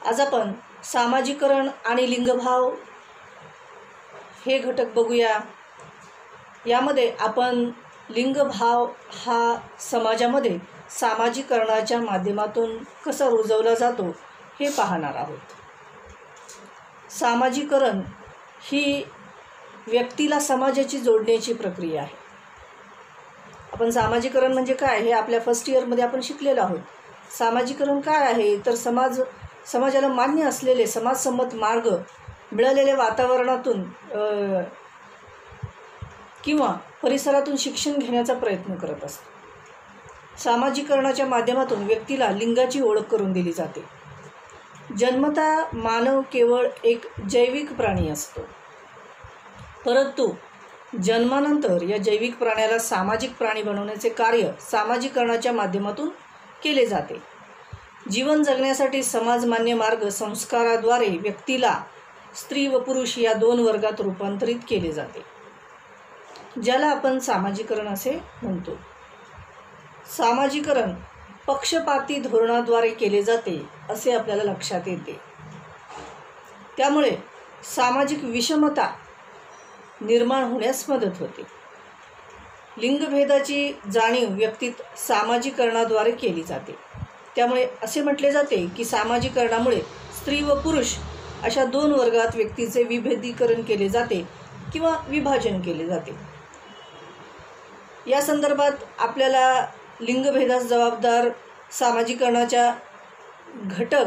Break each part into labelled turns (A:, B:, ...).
A: आज आपण सामाजिकरण आणि लिंगभाव हे घटक बघूया। यामध्ये आपण लिंगभाव हा समाजामध्ये सामाजिकरणाच्या माध्यमातून कसा रुजवला जातो हे पाहणार आहोत। सामाजिकरण ही व्यक्तीला समाजाची जोडण्याची प्रक्रिया आहे। आपण सामाजिकरण म्हणजे काय हे आपल्या फर्स्ट इयरमध्ये आपण शिकलेलो आहोत। सामाजिकरण काय आहे तर समाजाला मान्य असलेले समाजसंमत मार्ग मिळालेल्या वातावरणातून किंवा परिसरातून शिक्षण घेण्याचा प्रयत्न करत असतो। सामाजिकरणाच्या माध्यमातून व्यक्तीला लिंगाची ओळख करून दिली जाते। जन्मतः मानव केवळ एक जैविक प्राणी असतो, परंतु जन्मानंतर या जैविक प्राण्याला सामाजिक प्राणी बनवण्याचे कार्य सामाजिकरणाच्या माध्यमातून केले जाते। जीवन जगण्यासाठी समाजमान्य मार्ग संस्काराद्वारे व्यक्तीला स्त्री व पुरुष या दोन वर्गात रूपांतरित केले जाते, ज्याला आपण सामाजिकरण असे म्हणतो। सामाजिकरण पक्षपाती धोरणाद्वारे केले जाते असे आपल्याला लक्षात येते। त्यामुळे सामाजिक विषमता निर्माण होण्यास मदत होते। लिंगभेदाची जाणीव व्यक्तीत सामाजिकरणाद्वारे केली जाते। त्यामुळे असे म्हटले जाते की सामाजिकरणामुळे स्त्री व पुरुष अशा दोन वर्गात व्यक्तीचे विभेदीकरण केले जाते किंवा विभाजन केले जाते। या संदर्भात आपल्याला लिंगभेदास जबाबदार सामाजिकरणाच्या घटक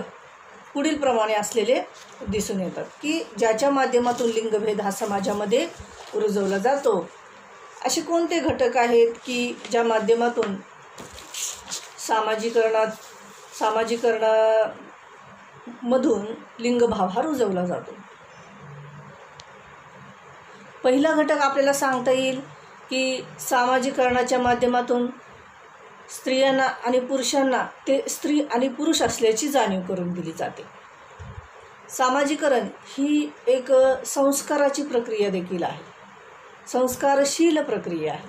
A: पुढील प्रमाणे असलेले दिसून येतात की ज्याच्या माध्यमातून लिंगभेद हा समाजामध्ये रुजवला जातो। असे कोणते घटक आहेत की ज्या माध्यमातून सामाजिकरणामधून लिंगभाव हा रुजवला जातो। पहिला घटक आपल्याला सांगता येईल की सामाजिकरणाच्या माध्यमातून स्त्रियांना आणि पुरुषांना ते स्त्री आणि पुरुष असल्याची जाणीव करून दिली जाते। सामाजिकरण ही एक संस्काराची प्रक्रिया देखील आहे, संस्कारशील प्रक्रिया आहे।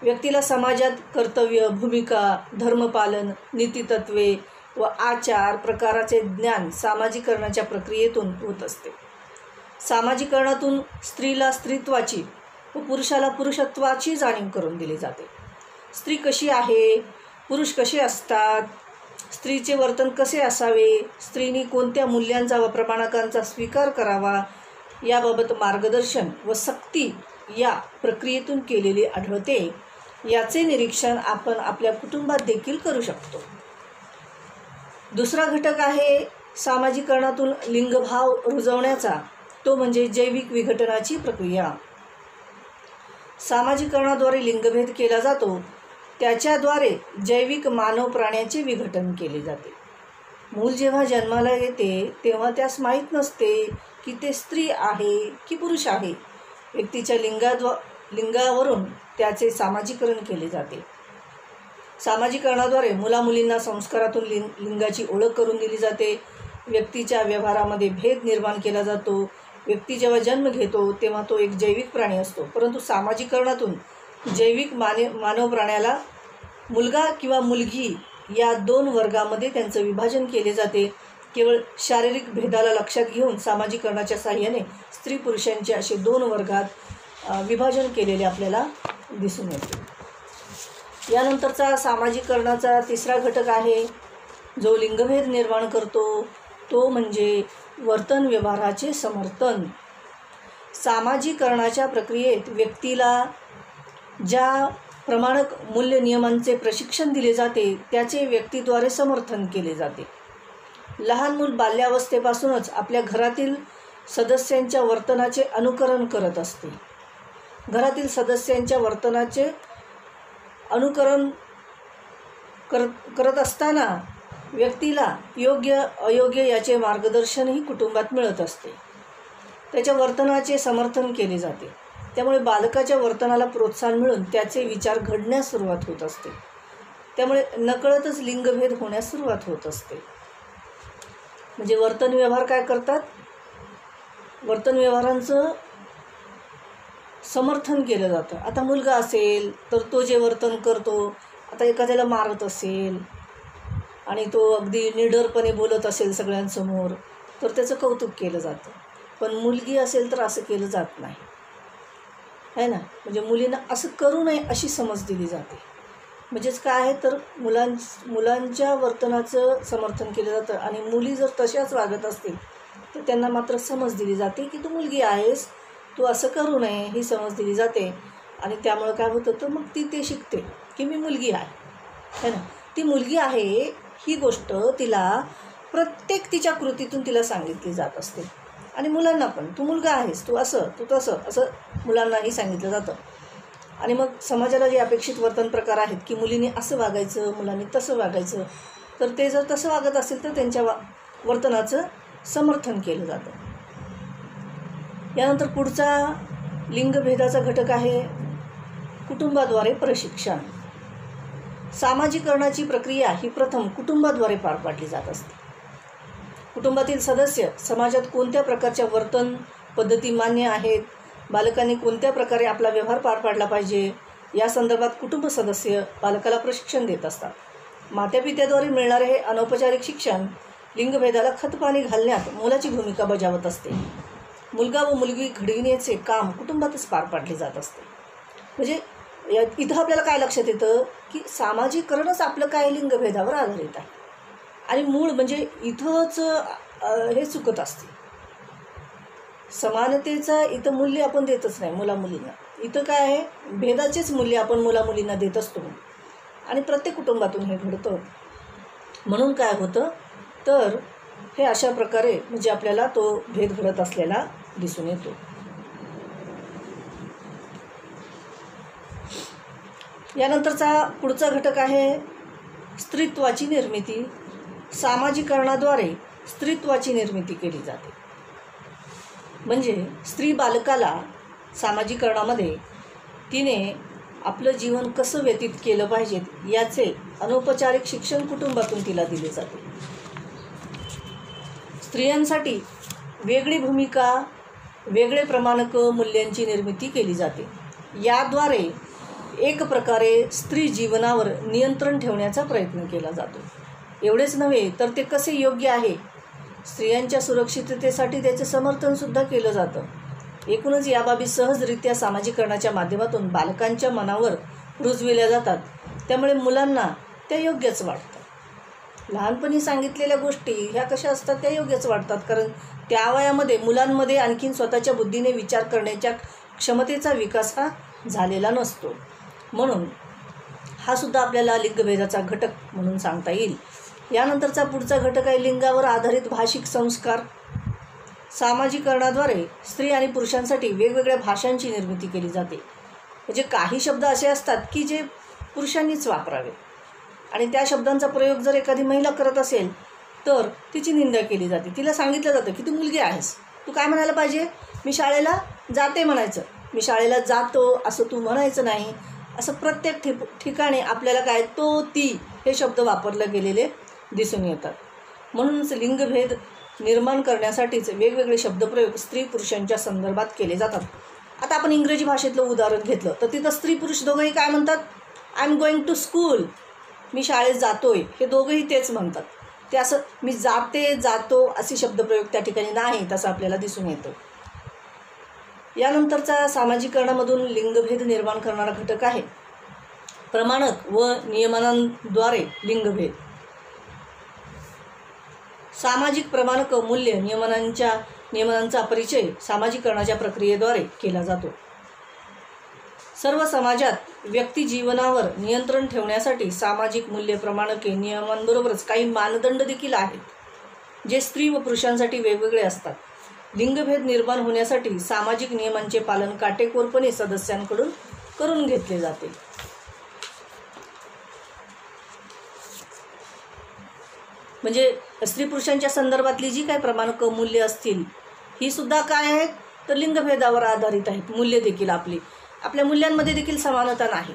A: व्यक्तीला समाजात कर्तव्य, भूमिका, धर्मपालन, नीतितत्वे व आचार प्रकाराचे ज्ञान सामाजिकरणाच्या प्रक्रियेतून होत असते। सामाजिकरणातून स्त्रीला स्त्रीत्वाची व पुरुषाला पुरुषत्वाची जाणीव करून दिली जाते। स्त्री कशी आहे, पुरुष कसे असतात, स्त्रीचे वर्तन कसे असावे, स्त्रीने कोणत्या मूल्यांचा व प्रमाणकांचा स्वीकार करावा याबाबत मार्गदर्शन व सक्ती या प्रक्रियेतून केलेले आढळते। याचे निरीक्षण आपण आपल्या कुटुंबात देखील करू शकतो। दुसरा घटक आहे सामाजिकरणातून लिंगभाव रुजवण्याचा, तो म्हणजे जैविक विघटनाची प्रक्रिया। सामाजिकरणाद्वारे लिंगभेद केला जातो, त्याच्याद्वारे जैविक मानव प्राण्याचे विघटन केले जाते। मूल जेव्हा जन्माला येते तेव्हा त्यास माहीत नसते की ते स्त्री आहे की पुरुष आहे। व्यक्तीच्या लिंगावरून त्याचे सामाजिकरण केले जाते। सामाजिकरणाद्वारे मुलामुलींना संस्कारातून लिंगाची ओळख करून दिली जाते। व्यक्तीच्या व्यवहारामध्ये भेद निर्माण केला जातो। व्यक्ती जेव्हा जन्म घेतो तेव्हा तो एक जैविक प्राणी असतो, परंतु सामाजिकरणातून जैविक मानव प्राण्याला मुलगा किंवा मुलगी या दोन वर्गामध्ये त्यांचं विभाजन केले जाते। केवळ शारीरिक भेदाला लक्षात घेऊन सामाजिकरणाच्या साहाय्याने स्त्री पुरुषांचे असे दोन वर्गात विभाजन केलेले आपल्याला दिसून येते। यानंतरचा सामाजिकरणाचा तिसरा घटक आहे जो लिंगभेद निर्माण करतो, तो म्हणजे वर्तन व्यवहाराचे समर्थन। सामाजिकरणाच्या प्रक्रियेत व्यक्तीला ज्या प्रमाणक मूल्य नियमांचे प्रशिक्षण दिले जाते त्याचे व्यक्तीद्वारे समर्थन केले जाते। लहान मूल बाल्यावस्थेपासूनच आपल्या घरातील सदस्यांच्या वर्तनाचे अनुकरण करत असते। घरातील सदस्यांच्या वर्तनाचे अनुकरण करत असताना व्यक्तीला योग्य अयोग्य याचे मार्गदर्शनही कुटुंबात मिळत असते। त्याच्या वर्तनाचे समर्थन केले जाते। त्यामुळे बालकाच्या वर्तनाला प्रोत्साहन मिळून त्याचे विचार घडण्यास सुरुवात होत असते। त्यामुळे नकळतच लिंगभेद होण्यास सुरुवात होत असते। म्हणजे वर्तन व्यवहार काय करतात, वर्तन व्यवहारांचं समर्थन केलं जातं। आता मुलगा असेल तर तो जे वर्तन करतो, आता एखाद्याला मारत असेल आणि तो अगदी निडरपणे बोलत असेल सगळ्यांसमोर तर त्याचं कौतुक केलं जातं. पण मुलगी असेल तर असं केलं जात नाही, आहे ना. म्हणजे मुलींना असं करू नये अशी समज दिली जाते. म्हणजेच काय आहे तर मुलांच्या वर्तनाचं समर्थन केलं जातं आणि मुली जर तशाच वागत असतील तर त्यांना मात्र समज दिली जाते की तू मुलगी आहेस, तू असं करू नये ही समज दिली जाते. आणि त्यामुळं काय होतं तर मग ती ते शिकते की मी मुलगी आहे ना. ती मुलगी आहे ही गोष्ट तिला प्रत्येक तिच्या कृतीतून तिला सांगितली जात असते. आणि मुलांना पण तू मुलगा आहेस, तू असं तू तसं असं मुलांनाही सांगितलं जातं. आणि मग समाजाला जे अपेक्षित वर्तन प्रकार आहेत की मुलींनी असं वागायचं, मुलांनी तसं वागायचं, तर ते जर तसं वागत असेल तर त्यांच्या वर्तनाचं समर्थन केलं जातं. यानंतर पुढचा लिंगभेदाचा घटक आहे कुटुंबाद्वारे प्रशिक्षण. सामाजिकरणाची प्रक्रिया ही प्रथम कुटुंबाद्वारे पार पाडली जात असते. कुटुंबातील सदस्य समाजात कोणत्या प्रकारच्या वर्तन पद्धती मान्य आहेत, बालकांनी कोणत्या प्रकारे आपला व्यवहार पार पाडला पाहिजे या संदर्भात कुटुंब सदस्य बालकाला प्रशिक्षण देत असतात. मातापित्याद्वारे मिळणारे हे अनौपचारिक शिक्षण लिंगभेदाला खतपाणी घालण्यात मोलाची भूमिका बजावत असते. मुलगा व मुलगी घडविण्याचे काम कुटुंबातच पार पाडले जात असते. म्हणजे इथं आपल्याला काय लक्षात येतं की सामाजिकरणच आपलं काय लिंगभेदावर आधारित आहे. आणि मूळ म्हणजे इथंच हे चुकत असते. समानतेचं इथं मूल्य आपण देतच नाही मुलामुलींना. इथं काय आहे भेदाचेच मूल्य आपण मुलामुलींना देत असतो. आणि प्रत्येक कुटुंबातून हे घडतं. म्हणून काय होतं तर हे अशा प्रकारे म्हणजे आपल्याला तो भेद घडत असलेला दिसून येतो. यानंतरचा पुढचा घटक आहे स्त्रीत्वाची निर्मिती. सामाजिकरणाद्वारे स्त्रीत्वाची निर्मिती केली जाते. म्हणजे स्त्री बालकाला सामाजिकरणामध्ये तिने आपलं जीवन कसं व्यतीत केलं पाहिजे याचे अनौपचारिक शिक्षण कुटुंबातून तिला दिले जाते. स्त्रियांसाठी वेगळी भूमिका, वेगळे प्रमाणक मूल्यांची निर्मिती केली जाते. याद्वारे एक प्रकारे स्त्री जीवनावर नियंत्रण ठेवण्याचा प्रयत्न केला जातो. एवढेच नव्हे तर ते कसे योग्य आहे स्त्रियांच्या सुरक्षिततेसाठी त्याचे समर्थनसुद्धा केलं जातं. एकूणच या बाबी सहजरित्या सामाजिकरणाच्या माध्यमातून बालकांच्या मनावर रुजविल्या जातात. त्यामुळे मुलांना त्या योग्यच वाटतात. लहानपणी सांगितलेल्या गोष्टी ह्या कशा असतात त्या योग्यच वाटतात, कारण त्या वयामध्ये मुलांमध्ये आणखीन स्वतःच्या बुद्धीने विचार करण्याच्या क्षमतेचा विकास हा झालेला नसतो. म्हणून हा सुद्धा आपल्याला लिंगभेदाचा घटक म्हणून सांगता येईल. यानंतरचा पुढचा घटक आहे लिंगावर आधारित भाषिक संस्कार. सामाजिकरणाद्वारे स्त्री आणि पुरुषांसाठी वेगवेगळ्या भाषांची निर्मिती केली जाते. म्हणजे काही शब्द असे असतात की जे पुरुषांनीच वापरावे आणि त्या शब्दांचा प्रयोग जर एखादी महिला करत असेल तर तिची निंदा केली जाते. तिला सांगितलं जातं की तू मुलगी आहेस, तू काय म्हणायला पाहिजे, मी शाळेला जाते म्हणायचं. मी शाळेला जातो असं तू म्हणायचं नाही. असं प्रत्येक ठिकाणी आपल्याला काय तो ती हे शब्द वापरले गेलेले दिसून येतात. म्हणूनच लिंगभेद निर्माण करण्यासाठीच वेगवेगळे शब्दप्रयोग स्त्री पुरुषांच्या संदर्भात केले जातात. आता आपण इंग्रजी भाषेतलं उदाहरण घेतलं तर तिथं स्त्री पुरुष दोघंही काय म्हणतात, I am going to school, मी शाळेत जातोय, हे दोघंही तेच म्हणतात. ते असं मी जातो असे शब्दप्रयोग त्या ठिकाणी नाही तसं आपल्याला दिसून येतं. यानंतरचा सामाजिकरणामधून लिंगभेद निर्माण करणारा घटक आहे प्रमाणक व नियमनांद्वारे लिंगभेद. सामाजिक प्रमाणक मूल्य नियमनांचा परिचय सामाजिकरणाच्या प्रक्रियेद्वारे केला जातो. सर्व समाजात व्यक्ती जीवनावर नियंत्रण ठेवण्यासाठी सामाजिक मूल्य प्रमाणके नियमांबरोबरच काही मानदंड देखील आहेत जे स्त्री व पुरुषांसाठी वेगवेगळे असतात. लिंगभेद निर्माण होण्यासाठी सामाजिक नियमांचे पालन काटेकोरपणे सदस्यांकडून करून घेतले जाते. म्हणजे स्त्री पुरुषांच्या संदर्भातली जी काही प्रमाणक मूल्य असतील ही सुद्धा काय आहेत तर लिंगभेदावर आधारित आहेत. मूल्य देखील आपल्या मूल्यांमध्ये देखील समानता नाही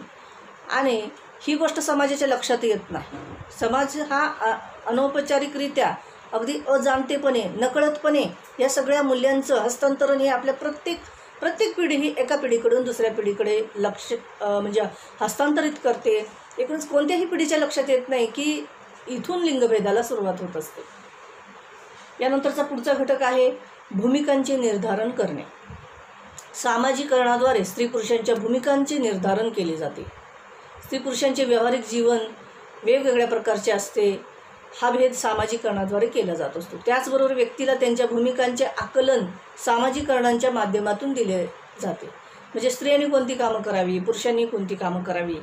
A: आणि ही गोष्ट समाजाच्या लक्षात येत नाही. समाज हा अनौपचारिकरित्या अगदी अजाणतेपणे नकळतपणे या सगळ्या मूल्यांचं हस्तांतरण हे आपल्या प्रत्येक पिढी ही एका पिढीकडून दुसऱ्या पिढीकडे म्हणजे हस्तांतरित करते. एकूणच कोणत्याही पिढीच्या लक्षात येत नाही की इथून लिंगभेदाला सुरुवात होत असते. यानंतरचा पुढचा घटक आहे भूमिकांचे निर्धारण करणे. सामाजिकरणाद्वारे स्त्री पुरुषांच्या भूमिकांचे निर्धारण केले जाते. स्त्री पुरुषांचे व्यावहारिक जीवन वेगवेगळ्या प्रकारचे असते. हा भेद सामाजिकरणाद्वारे केला जात असतो. त्याचबरोबर व्यक्तीला त्यांच्या भूमिकांचे आकलन सामाजिकरणांच्या माध्यमातून दिले जाते. म्हणजे स्त्रियांनी कोणती कामं करावी, पुरुषांनी कोणती कामं करावी,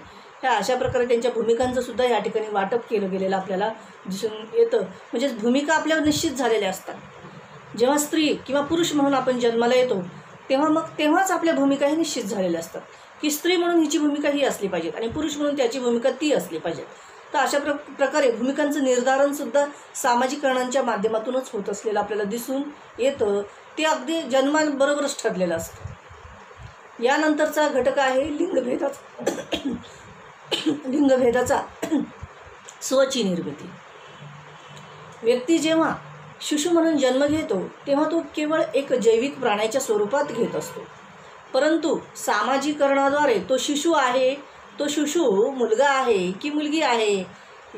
A: ह्या अशा प्रकारे त्यांच्या भूमिकांचं सुद्धा या ठिकाणी वाटप केलं गेलेलं आपल्याला दिसून येतं. म्हणजेच भूमिका आपल्यावर निश्चित झालेल्या असतात. जेव्हा स्त्री किंवा पुरुष म्हणून आपण जन्माला येतो तेव्हाच आपल्या भूमिका ही निश्चित झालेल्या असतात की स्त्री म्हणून हिची भूमिका ही असली पाहिजे आणि पुरुष म्हणून त्याची भूमिका ती असली पाहिजे. तर अशा प्रकारे भूमिकांचं निर्धारणसुद्धा सामाजिकरणांच्या माध्यमातूनच होत असलेलं आपल्याला दिसून येतं. ते अगदी जन्माबरोबरच ठरलेलं असतं. यानंतरचा घटक आहे लिंगभेदाचा स्वची निर्मिती. व्यक्ती जेव्हा शिशु म्हणून जन्म घेतो तेव्हा तो केवळ एक जैविक प्राण्याच्या स्वरूपात घेत असतो. परंतु सामाजिकरणाद्वारे तो शिशु मुलगा आहे की मुलगी आहे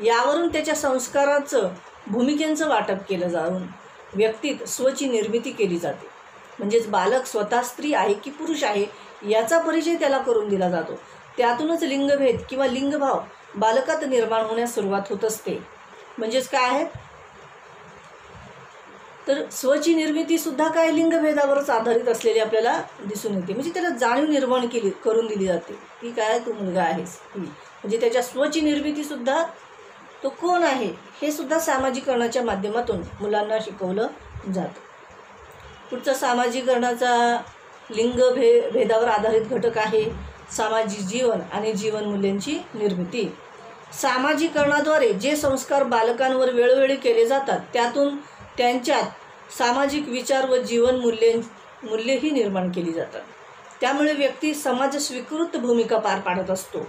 A: यावरून त्याच्या संस्काराचं भूमिकेचं वाटप केलं जाऊन व्यक्तीत स्वची निर्मिती केली जाते. म्हणजेच बालक स्वतः स्त्री आहे की पुरुष आहे याचा परिचय त्याला करून दिला जातो. त्यातूनच लिंगभेद किंवा लिंगभाव बालकात निर्माण होण्यास सुरुवात होत असते. म्हणजेच काय आहे तर स्वची निर्मितीसुद्धा काय लिंगभेदावरच आधारित असलेली आपल्याला दिसून येते. म्हणजे त्याला जाणीव निर्माण करून दिली जाते की काय तू मुलगा आहेस. म्हणजे त्याच्या स्वची निर्मितीसुद्धा तो कोण आहे हे सुद्धा सामाजिकरणाच्या माध्यमातून मुलांना शिकवलं जातं. पुढचा सामाजिकरणाचा भेदावर आधारित घटक आहे सामाजिक जीवन आणि जीवनमूल्यांची निर्मिती. सामाजिकरणाद्वारे जे संस्कार बालकांवर वेळोवेळी केले जातात त्यातून त्यांच्यात सामाजिक विचार व मूल्येही निर्माण केली जातात. त्यामुळे व्यक्ती समाज स्वीकृत भूमिका पार पाडत असतो.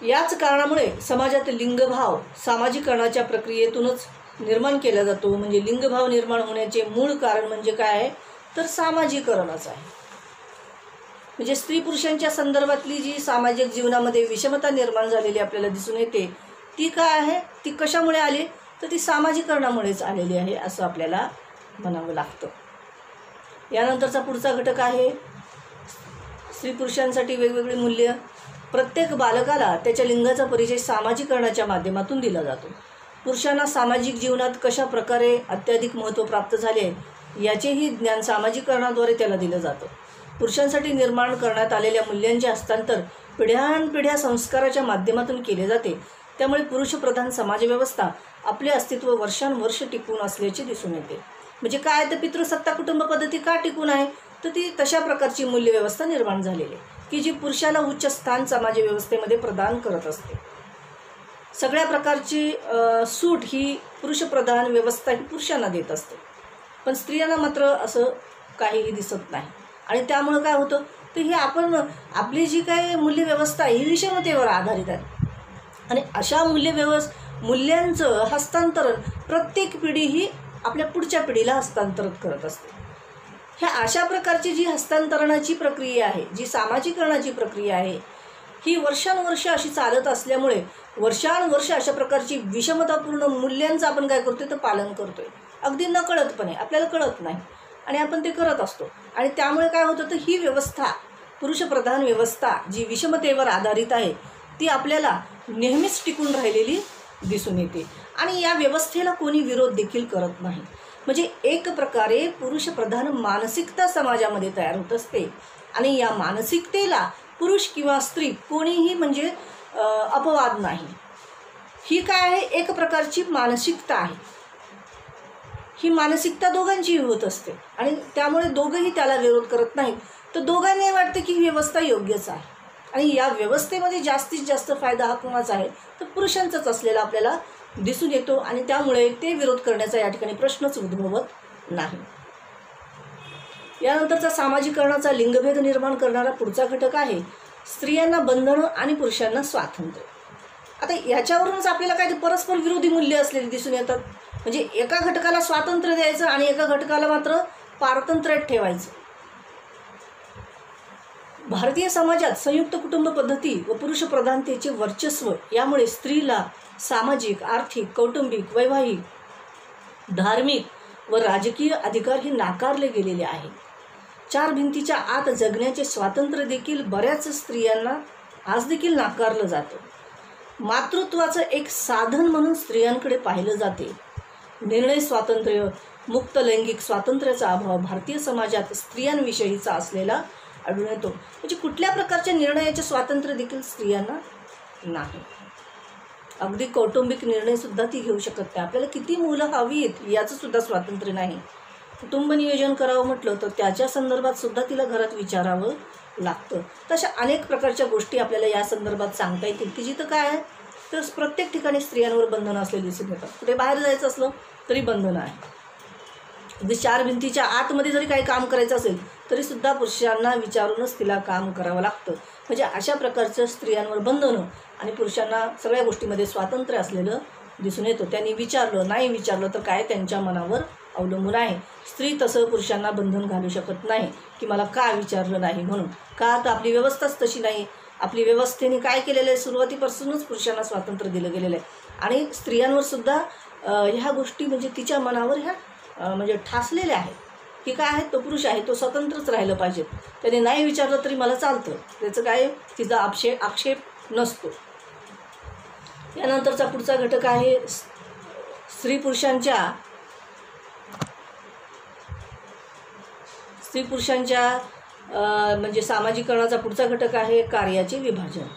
A: याच कारणामुळे समाजात लिंगभाव सामाजिकरणाच्या प्रक्रियेतूनच निर्माण केला जातो. म्हणजे लिंगभाव निर्माण होण्याचे मूळ कारण म्हणजे काय आहे तर सामाजिकरणच आहे. म्हणजे स्त्री पुरुषांच्या संदर्भातली जी सामाजिक जीवनामध्ये विषमता निर्माण झालेली आपल्याला दिसून येते ती काय आहे, ती कशामुळे आली तर ती सामाजिकरणामुळेच आलेली आहे असं आपल्याला म्हणावं लागतं. यानंतरचा पुढचा घटक आहे स्त्री पुरुषांसाठी वेगवेगळी मूल्य. प्रत्येक बालकाला त्याच्या लिंगाचा परिचय सामाजिकरणाच्या माध्यमातून दिला जातो. पुरुषांना सामाजिक जीवनात कशा प्रकारे अत्याधिक महत्त्व प्राप्त झाले याचेही ज्ञान सामाजिकरणाद्वारे त्याला दिलं जातं. पुरुषांसाठी निर्माण करण्यात आलेल्या मूल्यांचे हस्तांतर पिढ्यानपिढ्या संस्काराच्या माध्यमातून केले जाते. त्यामुळे पुरुषप्रधान समाजव्यवस्था आपले अस्तित्व वर्षानुवर्ष टिकून असल्याचे दिसून येते. म्हणजे काय तर पितृसत्ता कुटुंब पद्धती का टिकून आहे तर ती तशा प्रकारची मूल्यव्यवस्था निर्माण झालेली आहे की जी पुरुषाला उच्च स्थान समाजव्यवस्थेमध्ये प्रदान करत असते. सगळ्या प्रकारची सूट ही पुरुषप्रधान व्यवस्था ही पुरुषांना देत असते. पण स्त्रियांना मात्र असं काहीही दिसत नाही. आणि त्यामुळे काय होतं तर हे आपली जी काय मूल्यव्यवस्था ही विषमतेवर आधारित आहे. आणि अशा मूल्यांचं हस्तांतरण प्रत्येक पिढी ही आपल्या पुढच्या पिढीला हस्तांतरित करत असते. ह्या अशा प्रकारची जी हस्तांतरणाची प्रक्रिया आहे, जी सामाजिकरणाची प्रक्रिया आहे, ही वर्षानुवर्ष अशी चालत असल्यामुळे वर्षानुवर्ष अशा प्रकारची विषमतापूर्ण मूल्यांचं आपण काय करतोय तर पालन करतोय. अगदी नकळतपणे आपल्याला कळत नाही आणि आपण ते करत असतो. आणि त्यामुळे काय होतं तर ही व्यवस्था पुरुषप्रधान व्यवस्था जी विषमतेवर आधारित आहे ती आपल्याला नेहमीच टिकून राहिलेली दिसून येते. आणि या व्यवस्थेला कोणी विरोध देखील करत नाही. म्हणजे एक प्रकारे पुरुषप्रधान मानसिकता समाजामध्ये तयार होत असते आणि या मानसिकतेला पुरुष किंवा स्त्री कोणीही म्हणजे अपवाद नाही. ही काय आहे एक प्रकारची मानसिकता आहे. ही मानसिकता दोघांचीही होत असते आणि त्यामुळे दोघंही त्याला विरोध करत नाहीत. तर दोघांनाही वाटते की ही व्यवस्था योग्यच आहे आणि या व्यवस्थेमध्ये जास्तीत जास्त फायदा हा कोणाचा आहे तर पुरुषांचाच असलेला आपल्याला दिसून येतो. आणि त्यामुळे ते विरोध करण्याचा या ठिकाणी प्रश्नच उद्भवत नाही. यानंतरचा सामाजिकरणाचा लिंगभेद निर्माण करणारा पुढचा घटक आहे स्त्रियांना बंधनं आणि पुरुषांना स्वातंत्र्य. आता याच्यावरूनच आपल्याला काय परस्पर विरोधी मूल्य असलेली दिसून येतात. म्हणजे एका घटकाला स्वातंत्र्य द्यायचं आणि एका घटकाला मात्र पारतंत्र्यात ठेवायचं. भारतीय समाजात संयुक्त कुटुंब पद्धती व पुरुष प्रधानतेचे वर्चस्व यामुळे स्त्रीला सामाजिक, आर्थिक, कौटुंबिक, वैवाहिक, धार्मिक व राजकीय अधिकार हे नाकारले गेलेले आहेत. चार भिंतीच्या आत जगण्याचे स्वातंत्र्य देखील बऱ्याच स्त्रियांना आज देखील नाकारलं जातं. मातृत्वाचं एक साधन म्हणून स्त्रियांकडे पाहिलं जाते. निर्णय स्वातंत्र्य, मुक्त लैंगिक स्वातंत्र्याचा अभाव भारतीय समाजात स्त्रियांविषयीचा असलेला आढळून येतो. म्हणजे कुठल्या प्रकारच्या निर्णयाचे स्वातंत्र्य देखील स्त्रियांना नाही. अगदी कौटुंबिक निर्णयसुद्धा ती घेऊ शकत नाही. आपल्याला किती मुलं हवीत याचं सुद्धा स्वातंत्र्य नाही. कुटुंब नियोजन करावं म्हटलं तर त्याच्या संदर्भात सुद्धा तिला घरात विचारावं लागतं. तशा अनेक प्रकारच्या गोष्टी आपल्याला या संदर्भात सांगता येतील की जिथं काय आहे तर प्रत्येक ठिकाणी स्त्रियांवर बंधनं असलेली दिसून येतात. कुठे बाहेर जायचं असलं तरी बंधनं आहे. अगदी चार भिंतीच्या आतमध्ये जरी काही काम करायचं असेल तरीसुद्धा पुरुषांना विचारूनच तिला काम करावं लागतं. म्हणजे अशा प्रकारचं स्त्रियांवर बंधनं आणि पुरुषांना सगळ्या गोष्टीमध्ये स्वातंत्र्य असलेलं दिसून येतं. त्यांनी विचारलं नाही विचारलं तर काय त्यांच्या मनावर अवलंबून आहे. स्त्री तसं पुरुषांना बंधन घालू शकत नाही की मला का विचारलं नाही म्हणून. का तर आपली व्यवस्थाच तशी नाही. आपली व्यवस्थेने काय केलेलं आहे, सुरुवातीपासूनच पुरुषांना स्वातंत्र्य दिलं गेलेलं आहे आणि स्त्रियांवर सुद्धा ह्या गोष्टी म्हणजे तिच्या मनावर ह्या म्हणजे ठासलेल्या आहेत की काय आहे, तो पुरुष आहे तो स्वतंत्रच राहिलं पाहिजे. त्याने नाही विचारलं तरी मला चालतं, त्याचं काय तिचा आक्षेप नसतो. यानंतरचा पुढचा घटक आहे स्त्री पुरुषांच्या म्हणजे सामाजिकरणाचा पुढचा घटक आहे कार्याचे विभाजन.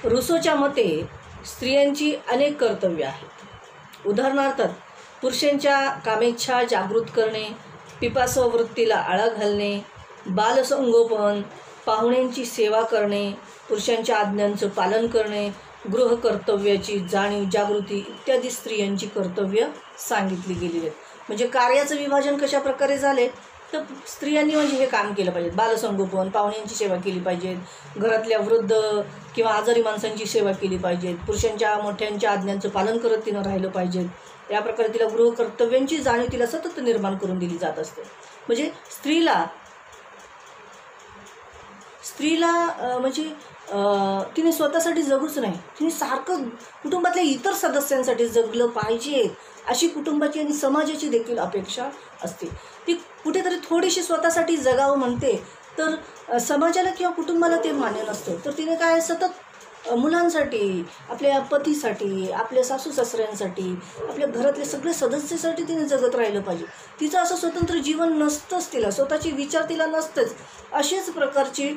A: रुसोच्या मते स्त्रियांची अनेक कर्तव्ये आहेत. उदाहरणार्थ पुरुषांच्या कामेच्छा जागृत करणे, पिपासव वृत्तीला आळा घालणे, बालसंगोपन, पाहुण्यांची सेवा करणे, पुरुषांच्या आज्ञांचं पालन करणे, गृहकर्तव्याची जाणीव जागृती इत्यादी स्त्रियांची कर्तव्य सांगितली गेलेली आहेत. म्हणजे कार्याचं विभाजन कशा प्रकारे झाले तर स्त्रियांनी म्हणजे हे काम केलं पाहिजे. बालसंगोपन, पाहुण्यांची सेवा केली पाहिजे, घरातल्या वृद्ध किंवा आजारी माणसांची सेवा केली पाहिजे, पुरुषांच्या मोठ्यांच्या आज्ञांचं पालन करत तिनं राहिलं पाहिजे. या प्रकारे तिला गृहकर्तव्यांची जाणीव तिला सतत निर्माण करून दिली जात असते. म्हणजे स्त्रीला म्हणजे तिने स्वतःसाठी जगूच नाही, तिने सारखं कुटुंबातल्या इतर सदस्यांसाठी जगलं पाहिजे अशी कुटुंबाची आणि समाजाची देखील अपेक्षा असते. ती कुठेतरी थोडीशी स्वतःसाठी जगावं म्हणते तर समाजाला किंवा कुटुंबाला ते मान्य नसतं. तर तिने काय सतत मुलांसाठी, आपल्या पतीसाठी, आपल्या सासू सासऱ्यांसाठी, आपल्या घरातल्या सगळ्या सदस्यासाठी तिने जगत राहिलं पाहिजे. तिचं असं स्वतंत्र जीवन नसतंच, तिला स्वतःची विचार तिला नसतेच. अशाच प्रकारचे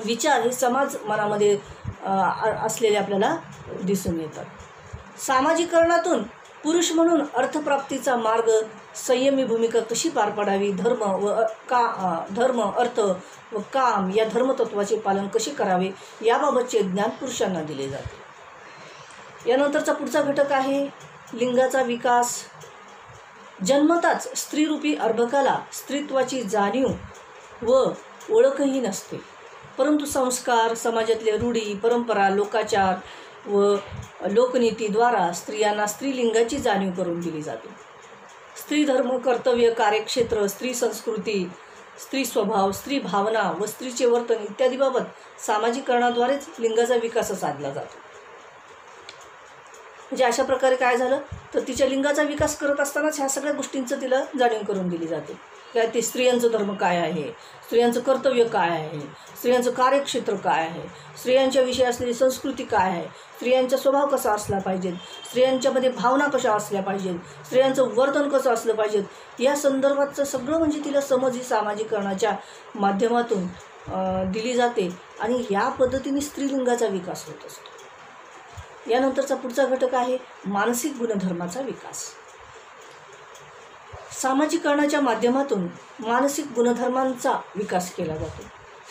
A: विचार हे समाज मनामध्ये असलेले आपल्याला दिसून येतात. सामाजिकरणातून पुरुष म्हणून अर्थप्राप्तीचा मार्ग, संयमी भूमिका कशी पार पाडावी, धर्म, अर्थ व काम या धर्मतत्वाचे पालन कसे करावे याबाबतचे ज्ञान पुरुषांना दिले जाते. यानंतरचा पुढचा घटक आहे लिंगाचा विकास. जन्मताच स्त्रीरूपी अर्भकाला स्त्रीत्वाची जाणीव व ओळखही नसते, परंतु संस्कार, समाजातले रूढी, परंपरा, लोकाचार व लोकनीतीद्वारा स्त्रियांना स्त्रीलिंगाची जाणीव करून दिली जाते. स्त्री धर्म, कर्तव्य, कार्यक्षेत्र, स्त्री संस्कृती, स्त्री स्वभाव, स्त्री भावना व स्त्रीचे वर्तन इत्यादीबाबत सामाजिकरणाद्वारेच लिंगाचा विकास साधला जातो. म्हणजे अशा प्रकारे काय झालं तर तिच्या लिंगाचा विकास करत असतानाच ह्या सगळ्या गोष्टींचं तिला जाणीव करून दिली जाते. काय ते स्त्रियांचं धर्म काय आहे, स्त्रियांचं कर्तव्य काय आहे, स्त्रियांचं कार्यक्षेत्र काय आहे, स्त्रियांच्या विषयी असलेली संस्कृती काय आहे, स्त्रियांचा स्वभाव कसा असला पाहिजे, स्त्रियांच्यामध्ये भावना कशा असल्या पाहिजेत, स्त्रियांचं वर्तन कसं असलं पाहिजे, या संदर्भातचं सगळं म्हणजे तिला समज ही सामाजिकरणाच्या माध्यमातून दिली जाते आणि या पद्धतीने स्त्रीलिंगाचा विकास होत असतो. यानंतरचा पुढचा घटक आहे मानसिक गुणधर्माचा विकास. सामाजिकरणाच्या माध्यमातून मानसिक गुणधर्मांचा विकास केला जातो.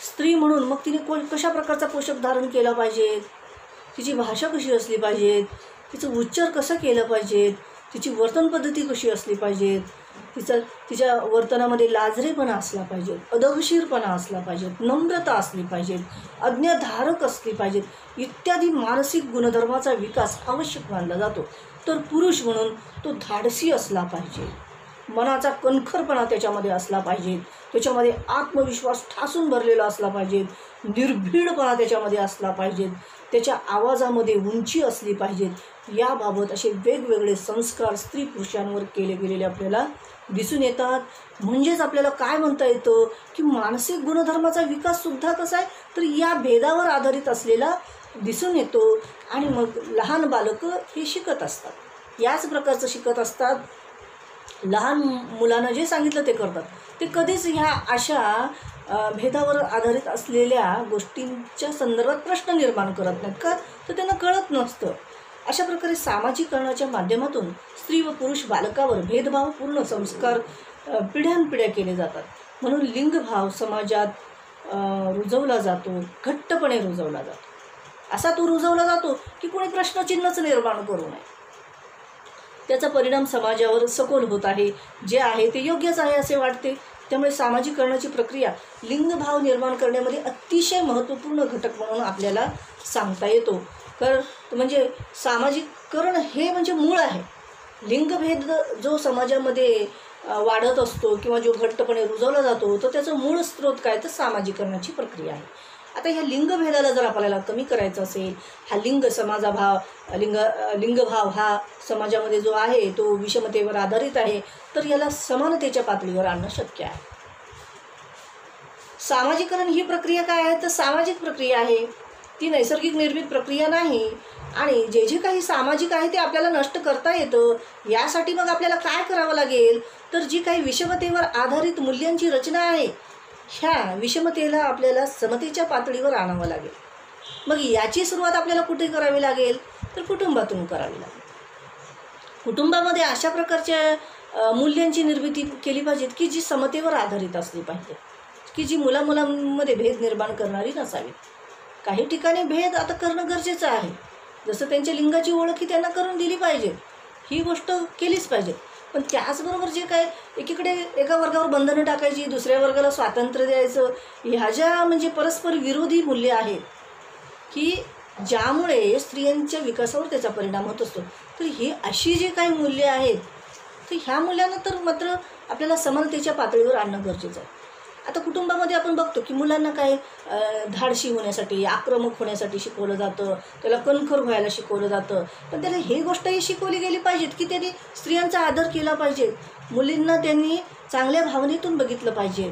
A: स्त्री म्हणून मग तिने कशा प्रकारचा पोशाख धारण केला पाहिजे, तिची भाषा कशी असली पाहिजे, तिचं उच्चार कसं केलं पाहिजे, तिची वर्तन पद्धती कशी असली पाहिजे, तिच्या वर्तनामध्ये लाजरेपणा असला पाहिजे, अदबशीरपणा असला पाहिजे, नम्रता असली पाहिजे, आज्ञाधारक असली पाहिजेत इत्यादी मानसिक गुणधर्माचा विकास आवश्यक मानला जातो. तर पुरुष म्हणून तो धाडसी असला पाहिजे, मनाचा कणखरपणा त्याच्यामध्ये असला पाहिजे, त्याच्यामध्ये आत्मविश्वास ठासून भरलेला असला पाहिजे, निर्भीडपणा त्याच्यामध्ये असला पाहिजे, त्याच्या आवाजामध्ये उंची असली पाहिजे. याबाबत असे वेगवेगळे संस्कार स्त्री पुरुषांवर केले गेलेले आपल्याला दिसून येतात. म्हणजेच आपल्याला काय म्हणता येतं की मानसिक गुणधर्माचा विकाससुद्धा कसा आहे तर या भेदावर आधारित असलेला दिसून येतो. आणि मग लहान बालकं हे शिकत असतात, याच प्रकारचं शिकत असतात. लहान मुलांना जे सांगितलं ते करतात. ते कधीच ह्या अशा भेदावर आधारित असलेल्या गोष्टींच्या संदर्भात प्रश्न निर्माण करत नाहीत. का तर त्यांना कळत नसतं. अशा प्रकारे सामाजिकरणाच्या माध्यमातून स्त्री व पुरुष बालकावर भेदभावपूर्ण संस्कार पिढ्यानपिढ्या केले जातात. म्हणून लिंगभाव समाजात रुजवला जातो, घट्टपणे रुजवला जातो. असा तो रुजवला जातो की कोणी प्रश्नचिन्हच निर्माण करू नये. त्याचा परिणाम समाजावर सखोल होत आहे. जे आहे ते योग्यच आहे असे वाटते. त्यामुळे सामाजिकरणाची प्रक्रिया लिंगभाव निर्माण करण्यामध्ये अतिशय महत्त्वपूर्ण घटक म्हणून आपल्याला सांगता येतो. म्हणजे सामाजिकरण हे म्हणजे मूळ आहे. लिंगभेद जो समाजामध्ये वाढत असतो किंवा जो घट्टपणे रुजवला जातो तर त्याचं मूळ स्रोत काय तर सामाजिकरणाची प्रक्रिया आहे. आता ह्या लिंगभेदाला जर आपल्याला कमी करायचं असेल, हा लिंगभाव हा समाजामध्ये जो आहे तो विषमतेवर आधारित आहे, तर याला समानतेच्या पातळीवर आणणं शक्य आहे. सामाजिकरण ही प्रक्रिया काय आहे तर सामाजिक प्रक्रिया आहे, ती नैसर्गिक निर्मित प्रक्रिया नाही. आणि जे जे काही सामाजिक आहे ते आपल्याला नष्ट करता येतं. यासाठी मग आपल्याला काय करावं लागेल तर जी काही विषमतेवर आधारित मूल्यांची रचना आहे ह्या विषमतेला आपल्याला समतेच्या पातळीवर आणावं लागेल. मग याची सुरुवात आपल्याला कुठे करावी लागेल तर कुटुंबातून करावी लागेल. कुटुंबामध्ये अशा प्रकारच्या मूल्यांची निर्मिती केली पाहिजे की जी समतेवर आधारित असली पाहिजे, की जी मुलामुलांमध्ये भेद निर्माण करणारी नसावी. काही ठिकाणी भेद आता करणं गरजेचं आहे, जसं त्यांच्या लिंगाची ओळख ही त्यांना करून दिली पाहिजे, ही गोष्ट केलीच पाहिजे. पण त्याचबरोबर जे काय एकीकडे एका वर्गावर बंधनं टाकायची, दुसऱ्या वर्गाला स्वातंत्र्य द्यायचं, ह्या ज्या म्हणजे परस्पर विरोधी मूल्य आहेत की ज्यामुळे स्त्रियांच्या विकासावर त्याचा परिणाम होत असतो. तर ही अशी जी काही मूल्य आहेत तर ह्या मूल्यांना तर मात्र आपल्याला समानतेच्या पातळीवर आणणं गरजेचं आहे. आता कुटुंबामध्ये आपण बघतो की मुलांना काय धाडशी होण्यासाठी, आक्रमक होण्यासाठी शिकवलं जातं, त्याला कणखर व्हायला शिकवलं जातं. पण त्याला हे गोष्टही शिकवली गेली पाहिजेत की त्यांनी स्त्रियांचा आदर केला पाहिजे, मुलींना त्यांनी चांगल्या भावनेतून बघितलं पाहिजे.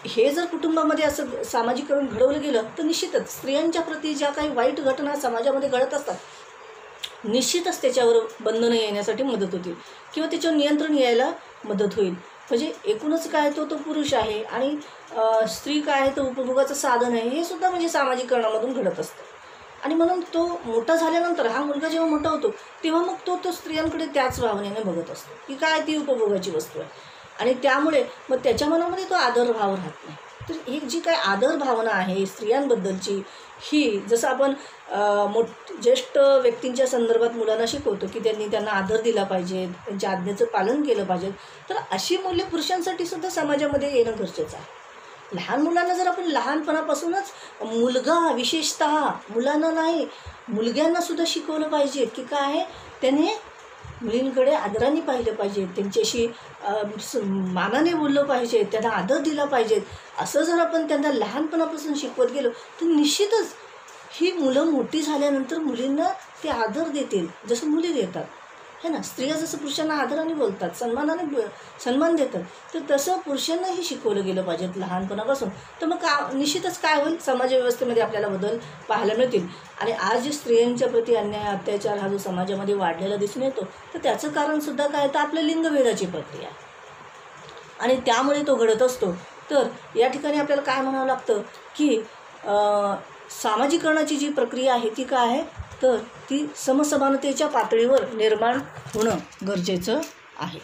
A: हे जर कुटुंबामध्ये असं सामाजिकरण घडवलं गेलं तर निश्चितच स्त्रियांच्या प्रती ज्या काही वाईट घटना समाजामध्ये घडत असतात निश्चितच त्याच्यावर बंधनं येण्यासाठी मदत होतील किंवा त्याच्यावर नियंत्रण यायला मदत होईल. म्हणजे एकूणच काय तो पुरुष आहे आणि स्त्री काय आहे तर उपभोगाचं साधन आहे, हे सुद्धा म्हणजे सामाजिकरणामधून घडत असतं. आणि म्हणून तो मोठा झाल्यानंतर हा मुलगा जेव्हा मोठा होतो तेव्हा मग तो स्त्रियांकडे त्याच भावनेने बघत असतो की काय ती उपभोगाची वस्तू आहे. आणि त्यामुळे मग त्याच्या मनामध्ये तो आदरभाव राहत नाही. तर ही जी काय आदर भावना आहे स्त्रियांबद्दलची ही जसं आपण ज्येष्ठ व्यक्तींच्या संदर्भात मुलांना शिकवतो की त्यांना आदर दिला पाहिजे, त्यांच्या आज्ञेचं पालन केलं पाहिजे, तर अशी मूल्य पुरुषांसाठी सुद्धा समाजामध्ये येणं गरजेचं आहे. लहान मुलांना जर आपण लहानपणापासूनच मुलगा विशेषतः मुलांना नाही मुलग्यांना सुद्धा शिकवलं पाहिजे की काय आहे त्याने मुलींकडे आदराने पाहिलं पाहिजे, त्यांच्याशी मानाने बोललं पाहिजे, त्यांना आदर दिला पाहिजे. असं जर आपण त्यांना लहानपणापासून शिकवत गेलो तर निश्चितच ही मुलं मोठी झाल्यानंतर मुलींना ते आदर देतील जसं मुली देतात, है ना. स्त्रिया जसं पुरुषांना आदराने बोलतात, सन्मान देतात, तर तसं पुरुषांनाही शिकवलं गेलं पाहिजे लहानपणापासून. तर मग निश्चितच काय होईल समाजव्यवस्थेमध्ये आपल्याला बदल पाहायला मिळतील. आणि आज जे स्त्रियांच्या प्रती अन्याय अत्याचार हा जो समाजामध्ये वाढलेला दिसून येतो तर त्याचं कारणसुद्धा काय तर आपल्या लिंगभेदाची प्रक्रिया आणि त्यामुळे तो घडत असतो. तर या ठिकाणी आपल्याला काय म्हणावं लागतं की सामाजिकरणाची जी प्रक्रिया आहे ती काय आहे तर ती समसमानतेच्या पातळीवर निर्माण होणं गरजेचं आहे.